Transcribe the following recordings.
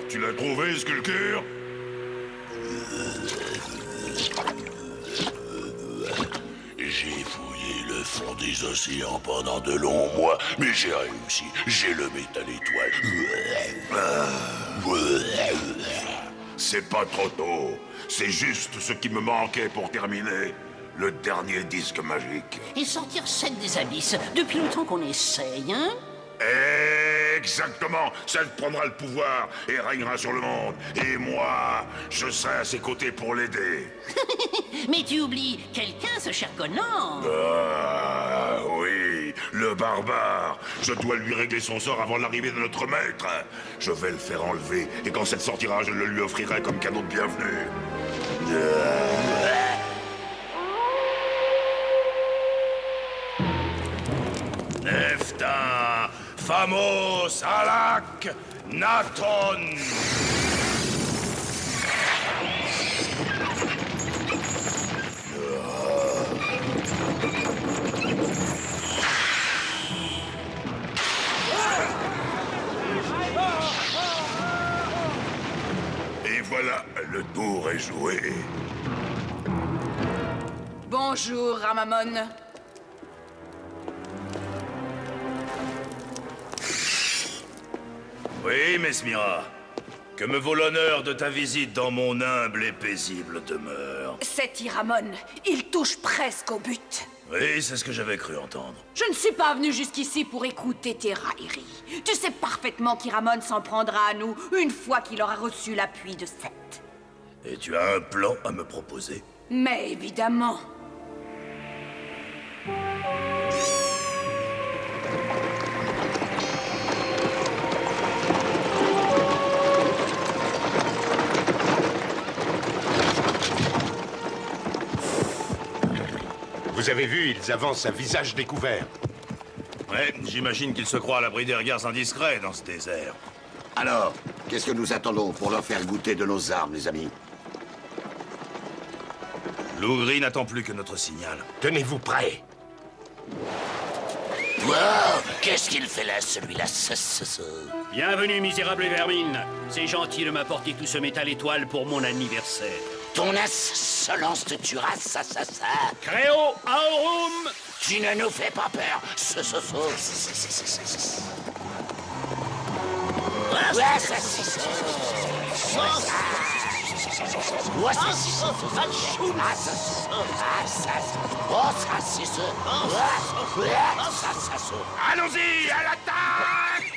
tu l'as trouvé, Skulker? J'ai fouillé le fond des océans pendant de longs mois, mais j'ai réussi. J'ai le métal étoile. C'est pas trop tôt. C'est juste ce qui me manquait pour terminer. Le dernier disque magique. Et sortir 7 des abysses, depuis le temps qu'on essaye, hein? Exactement. Celle prendra le pouvoir et régnera sur le monde. Et moi, je serai à ses côtés pour l'aider. Mais tu oublies quelqu'un, ce cher Conan. Ah, oui, le barbare. Je dois lui régler son sort avant l'arrivée de notre maître. Je vais le faire enlever, et quand cette sortira, je le lui offrirai comme cadeau de bienvenue. Nefta, Famos, Alak, Naton. Et voilà, le tour est joué. Bonjour, Ramamon. Oui, Mesmira. Que me vaut l'honneur de ta visite dans mon humble et paisible demeure. C'est Iramon. Il touche presque au but. Oui, c'est ce que j'avais cru entendre. Je ne suis pas venu jusqu'ici pour écouter tes railleries. Tu sais parfaitement qu'Iramon s'en prendra à nous une fois qu'il aura reçu l'appui de Seth. Et tu as un plan à me proposer? Mais évidemment. Vous avez vu, ils avancent à visage découvert. Ouais, j'imagine qu'ils se croient à l'abri des regards indiscrets dans ce désert. Alors, qu'est-ce que nous attendons pour leur faire goûter de nos armes, les amis? Lougri n'attend plus que notre signal. Tenez-vous prêts. Wow, qu'est-ce qu'il fait là, celui-là? Bienvenue, misérable vermine. C'est gentil de m'apporter tout ce métal étoile pour mon anniversaire. Ton insolence te tuera, ça. Créo, Aorum. Tu ne nous fais pas peur, Allons-y, à l'attaque!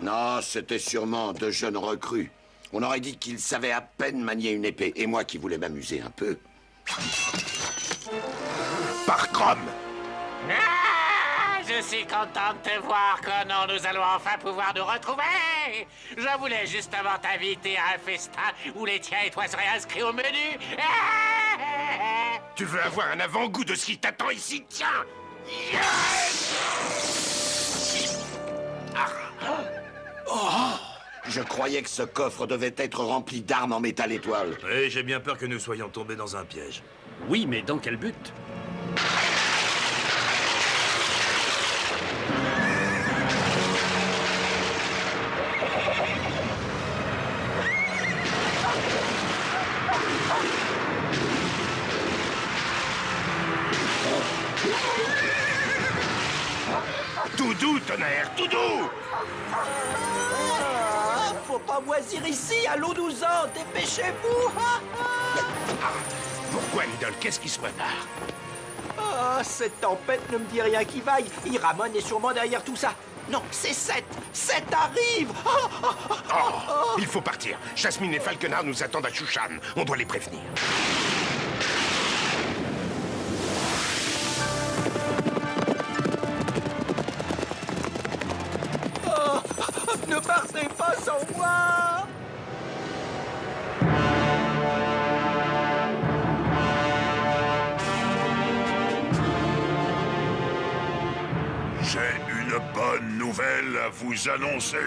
Non, c'était sûrement de jeunes recrues. On aurait dit qu'ils savaient à peine manier une épée. Et moi qui voulais m'amuser un peu. Par Chrome! Je suis content de te voir, Conan. Nous allons enfin pouvoir nous retrouver. Je voulais justement t'inviter à un festin où les tiens et toi seraient inscrits au menu. Tu veux avoir un avant-goût de ce qui t'attend ici? Tiens! Je croyais que ce coffre devait être rempli d'armes en métal étoile. Oui, j'ai bien peur que nous soyons tombés dans un piège. Oui, mais dans quel but? Tout doux, tonnerre, tout doux! Faut pas moisir ici, allons-nous-en, dépêchez-vous! Pourquoi, Lidl? Qu'est-ce qui se prépare? Ah, cette tempête ne me dit rien qui vaille. Iramon est sûrement derrière tout ça. Non, c'est Seth. Seth arrive. Il faut partir. Jasmine et Falconar nous attendent à Shushan. On doit les prévenir. Ne partez pas sans moi! J'ai une bonne nouvelle à vous annoncer.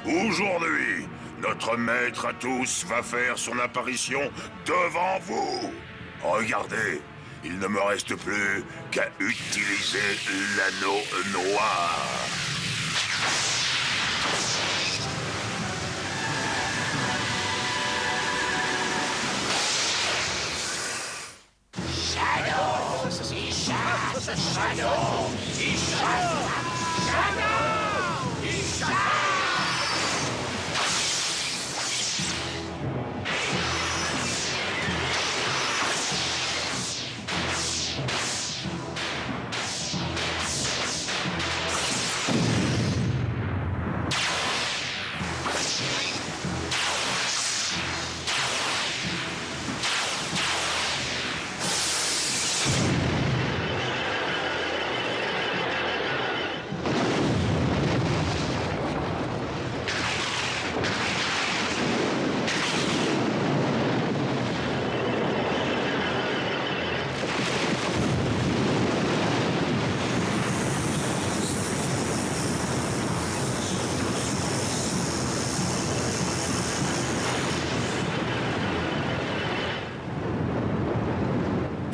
Aujourd'hui, notre maître à tous va faire son apparition devant vous. Regardez, il ne me reste plus qu'à utiliser l'anneau noir.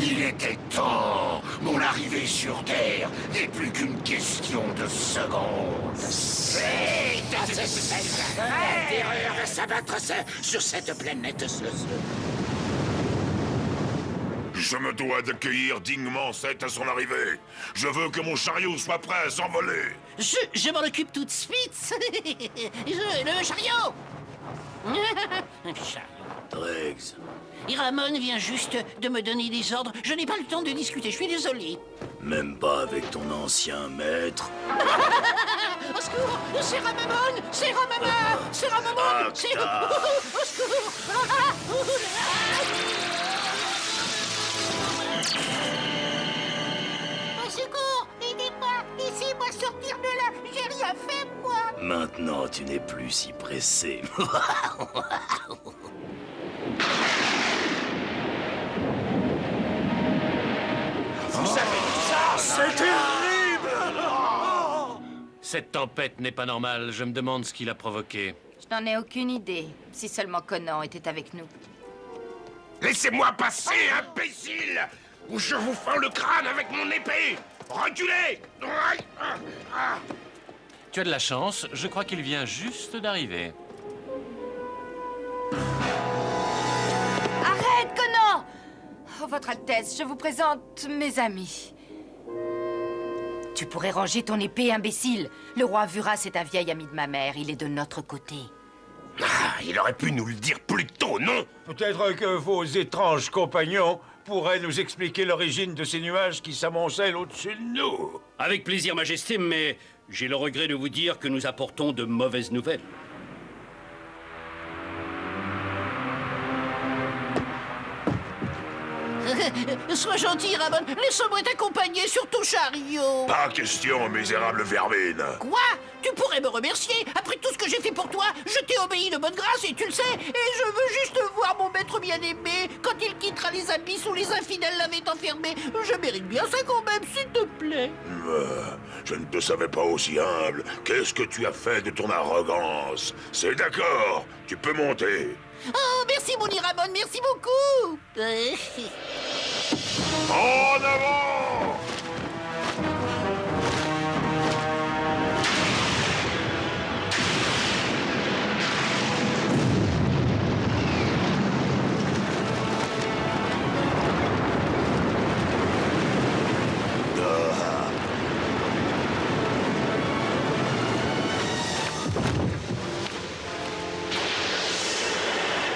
Il était temps. Mon arrivée sur Terre n'est plus qu'une question de secondes. C'est la terreur va s'abattre sur cette planète. Je me dois d'accueillir dignement Seth à son arrivée. Je veux que mon chariot soit prêt à s'envoler. Je m'en occupe tout de suite. Le chariot. Chariot. Dregs. Iramon vient juste de me donner des ordres. Je n'ai pas le temps de discuter, je suis désolé. Même pas avec ton ancien maître. Au secours! C'est Ramamon! C'est Ramamon! C'est Ramamon! C'est... Au secours! Au secours! Aidez-moi! Laissez-moi sortir de là! J'ai rien fait, moi! Maintenant, tu n'es plus si pressé. Vous savez tout ça? C'est terrible! Cette tempête n'est pas normale. Je me demande ce qui l'a provoquée. Je n'en ai aucune idée. Si seulement Conan était avec nous. Laissez-moi passer, imbécile! Ou je vous fends le crâne avec mon épée! Reculez! Tu as de la chance. Je crois qu'il vient juste d'arriver. Arrête, Conan! Oh, Votre Altesse, je vous présente mes amis. Tu pourrais ranger ton épée, imbécile. Le roi Vuras est un vieil ami de ma mère. Il est de notre côté. Ah, il aurait pu nous le dire plus tôt, non? Peut-être que vos étranges compagnons pourraient nous expliquer l'origine de ces nuages qui s'amoncellent au-dessus de nous. Avec plaisir, Majesté, mais j'ai le regret de vous dire que nous apportons de mauvaises nouvelles. Sois gentil, Ramon. Laisse-moi t'accompagner sur ton chariot. Pas question, misérable vermine. Quoi? Tu pourrais me remercier. Après tout ce que j'ai fait pour toi, je t'ai obéi de bonne grâce et tu le sais. Et je veux juste voir mon maître bien-aimé quand il quittera les abysses où les infidèles l'avaient enfermé. Je mérite bien ça quand même, s'il te plaît. Je ne te savais pas aussi humble. Qu'est-ce que tu as fait de ton arrogance? C'est d'accord, tu peux monter. Oh, merci mon Iramon, merci beaucoup. En avant!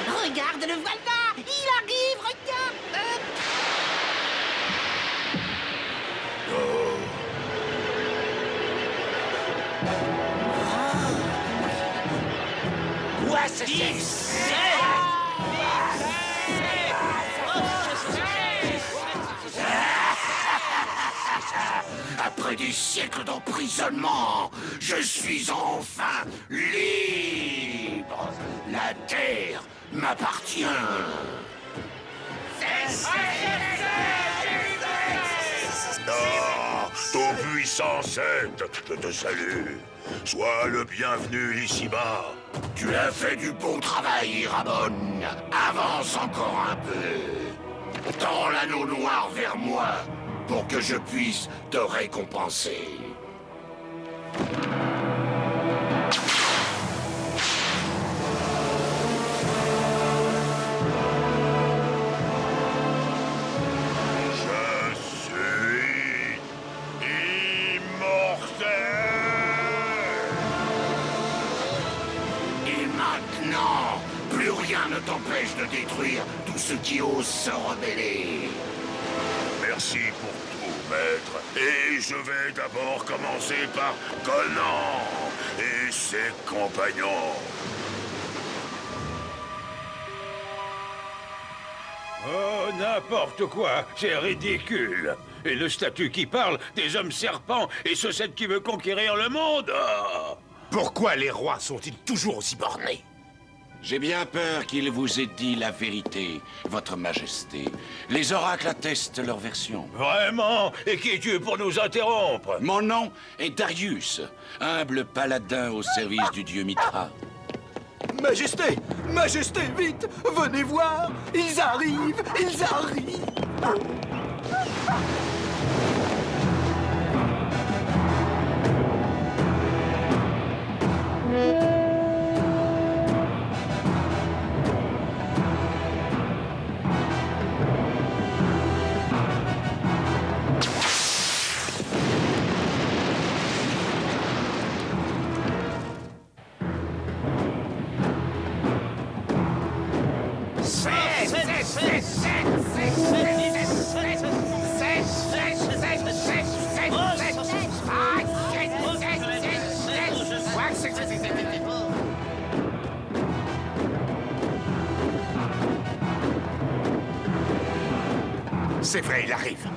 Regarde le voilà, il arrive, regarde. Quoi, c'est Après après des siècles d'emprisonnement, je suis enfin libre. La terre m'appartient. Ah, tout-puissant Seth, je te salue. Sois le bienvenu ici-bas. Tu as fait du bon travail, Ramon. Avance encore un peu. Tends l'anneau noir vers moi pour que je puisse te récompenser. Je suis immortel. Et maintenant, plus rien ne t'empêche de détruire tous ceux qui osent se rebeller. Merci pour tout, maître. Et je vais d'abord commencer par Conan et ses compagnons. Oh, n'importe quoi, c'est ridicule. Et le statut qui parle des hommes serpents et ce Seth qui veut conquérir le monde. Oh. Pourquoi les rois sont-ils toujours aussi bornés? J'ai bien peur qu'il vous ait dit la vérité, votre majesté. Les oracles attestent leur version. Vraiment? Et qui es-tu pour nous interrompre? Mon nom est Darius, humble paladin au service du dieu Mitra. Majesté! Majesté, vite! Venez voir! Ils arrivent! Ils arrivent! C'est vrai, il arrive.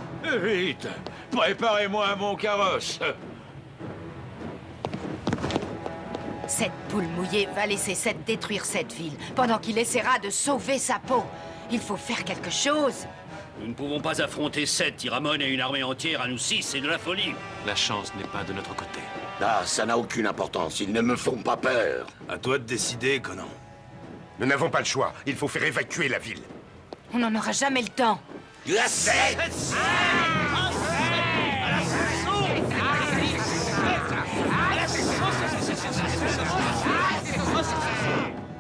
Vite, préparez-moi mon carrosse. Cette poule mouillée va laisser Seth détruire cette ville, pendant qu'il essaiera de sauver sa peau. Il faut faire quelque chose. Nous ne pouvons pas affronter Seth, Iramon et une armée entière à nous 6, c'est de la folie. La chance n'est pas de notre côté. Ah, ça n'a aucune importance. Ils ne me font pas peur. À toi de décider, Conan. Nous n'avons pas le choix. Il faut faire évacuer la ville. On n'en aura jamais le temps.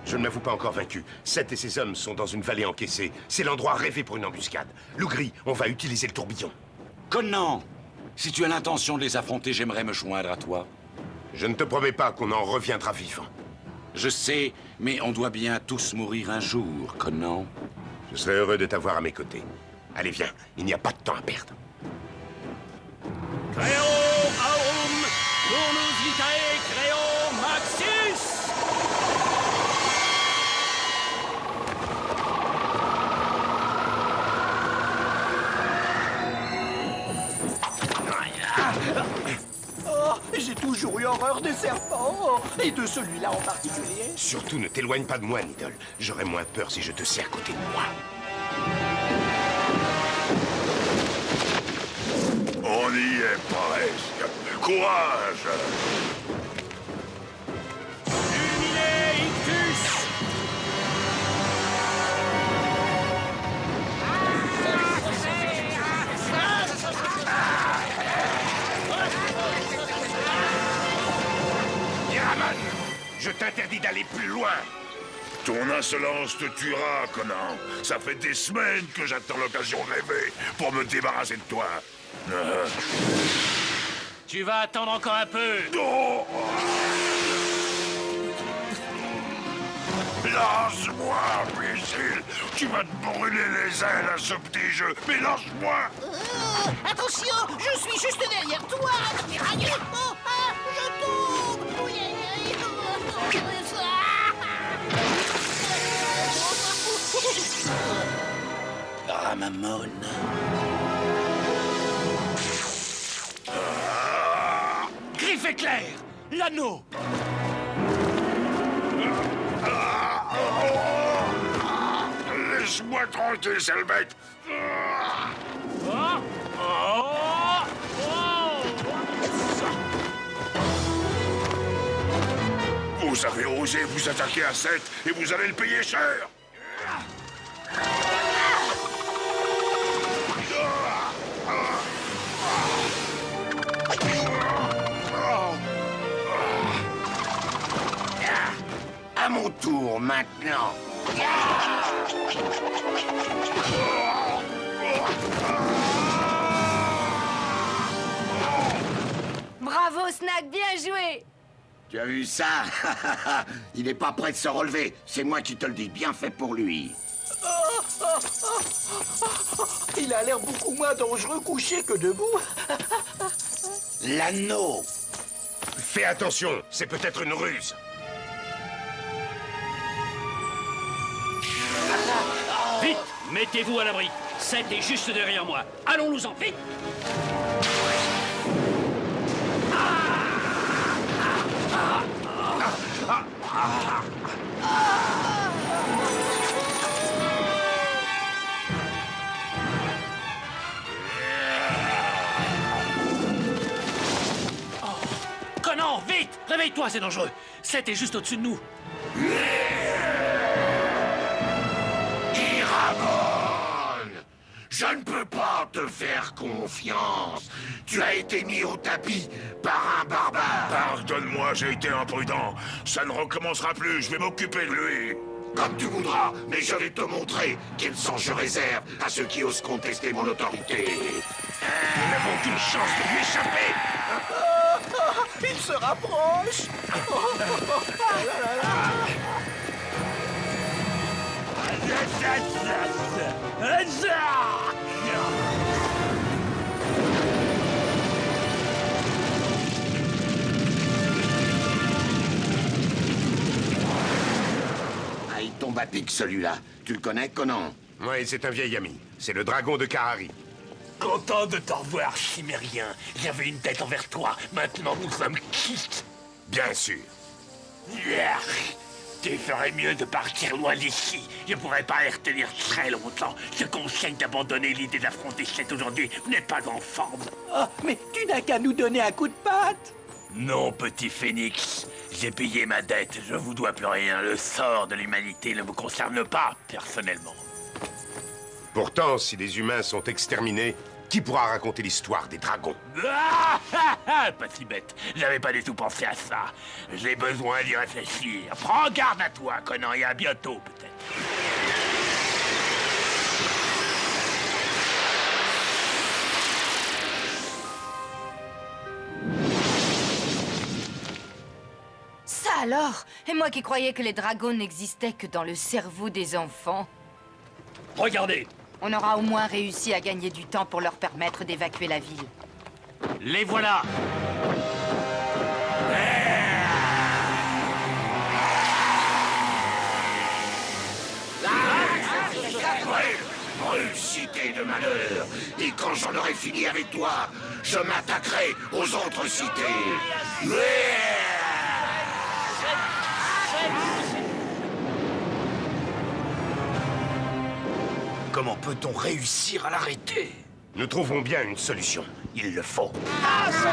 Je ne m'avoue pas encore vaincu. Seth et ses hommes sont dans une vallée encaissée. C'est l'endroit rêvé pour une embuscade. Lougri, on va utiliser le tourbillon. Conan, si tu as l'intention de les affronter, j'aimerais me joindre à toi. Je ne te promets pas qu'on en reviendra vivant. Je sais, mais on doit bien tous mourir un jour, Conan. Je serais heureux de t'avoir à mes côtés. Allez, viens, il n'y a pas de temps à perdre. Créon Aurum, turnus vitae Créon Maxis. Oh, j'ai toujours eu horreur des serpents, et de celui-là en particulier. Surtout, ne t'éloigne pas de moi, Needle. J'aurais moins peur si je te sais à côté de moi. On y est presque. Courage! Illuminé Ictus. Yaman, je t'interdis d'aller plus loin. Ton insolence te tuera, Conan. Ça fait des semaines que j'attends l'occasion rêvée pour me débarrasser de toi. Tu vas attendre encore un peu. Oh. Lâche-moi, imbécile. Tu vas te brûler les ailes à ce petit jeu. Mais lâche-moi. Attention, je suis juste derrière toi. Oh, ah, je tombe. Oui, Ramamon. C'est clair. L'anneau. Laisse-moi tranquille, sale bête. Vous avez osé vous attaquer à Seth et vous allez le payer cher. À mon tour maintenant. Bravo, Snack, bien joué. Tu as vu ça? Il n'est pas prêt de se relever. C'est moi qui te le dis. Bien fait pour lui. Il a l'air beaucoup moins dangereux couché que debout. L'anneau. Fais attention, c'est peut-être une ruse. Vite, mettez-vous à l'abri. Seth est juste derrière moi. Allons-nous-en, vite. Conan, vite! Réveille-toi, c'est dangereux. Seth est juste au-dessus de nous. Iramon! Je ne peux pas te faire confiance. Tu as été mis au tapis par un barbare. Pardonne-moi, j'ai été imprudent. Ça ne recommencera plus, je vais m'occuper de lui. Comme tu voudras, mais je vais te montrer quel sang je réserve à ceux qui osent contester mon autorité. Nous n'avons qu'une chance de lui échapper. Il se rapproche. Ah, il tombe à pic celui-là. Tu le connais, Conan? Oui, c'est un vieil ami. C'est le dragon de Kahari. Content de t'en revoir, Chimérien. J'avais une tête envers toi. Maintenant, nous sommes quittes. Bien sûr. Tu ferais mieux de partir loin d'ici. Je pourrais pas les retenir très longtemps. Je te conseille d'abandonner l'idée d'affronter Seth aujourd'hui. Vous n'êtes pas en forme. Oh, mais tu n'as qu'à nous donner un coup de patte. Non, petit phénix. J'ai payé ma dette. Je vous dois plus rien. Le sort de l'humanité ne me concerne pas, personnellement. Pourtant, si les humains sont exterminés, qui pourra raconter l'histoire des dragons? Pas si bête. J'avais pas du tout pensé à ça. J'ai besoin d'y réfléchir. Prends garde à toi, Conan, et à bientôt, peut-être. Ça alors? Et moi qui croyais que les dragons n'existaient que dans le cerveau des enfants. Regardez. On aura au moins réussi à gagner du temps pour leur permettre d'évacuer la ville. Les voilà. Cité de malheur. Et quand j'en aurai fini avec toi, je m'attaquerai aux autres cités. Comment peut-on réussir à l'arrêter? Nous trouverons bien une solution. Il le faut. Ah, ça,